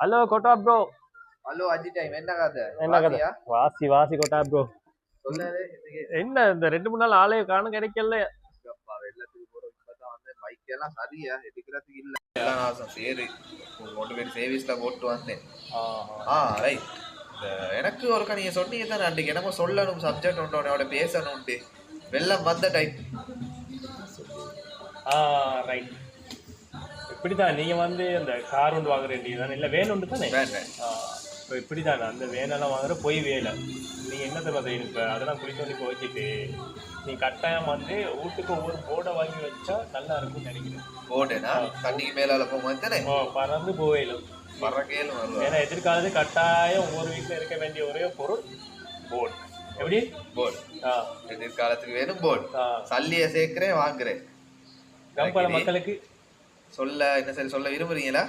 Hello கோட்டா bro. Hello அஜி time என்ன கதை? என்ன கதை? வாசி வாசி கோட்டா ப்ரோ. சொல்லாதே. என்ன இந்த 2 3 நாள் ஆளே காணும் கிடைக்கல. வெள்ளத்துக்கு போறோம் இப்பதான் வந்து பைக் எல்லாம் சரியா எடுக்கிறதுக்கு இல்ல. எல்லாம் நாசம் சரி கொண்டு போய் சேவிஸ்ல போட்டு வந்தேன். ரைட். எனக்கு ஒருக்கா நீங்க சொன்னீங்க தான் அன்றைக்கு என்னமோ சொல்லணும் சப்ஜெக்ட் உண்டோட பேசணும்ட்டு வெள்ளம் வந்த டைப். ரைட். இப்படிதான் நீங்க வந்து அந்த கார் ஒன்று வாங்குற வேண்டியதானே, இல்லை வேன் ஒன்று தானே? இப்போ இப்படி தானே அந்த வேனெல்லாம் வாங்குற போய் வேலை நீங்கள் என்ன தருவா செய்யணும். இப்போ அதெல்லாம் குளித்து வந்து போய்ச்சிட்டு நீ கட்டாயம் வந்து வீட்டுக்கு ஒவ்வொரு போர்டை வாங்கி வச்சா நல்லா இருக்கும்னு நினைக்கிறேன். போர்டுனா தண்ணிக்கு மேலால போகும்போது பறந்து போயிடும். ஏன்னா எதிர்காலத்து கட்டாயம் ஒவ்வொரு வீட்டில் இருக்க வேண்டிய ஒரே பொருள் போர்டு. எப்படி போர்டு? எதிர்காலத்துக்கு வேணும் போர்டு. சல்லியை சேர்க்கிறேன் வாங்குறேன். பல மக்களுக்கு சொல்ல என்ன சரி சொல்ல விரும்புறீங்களா?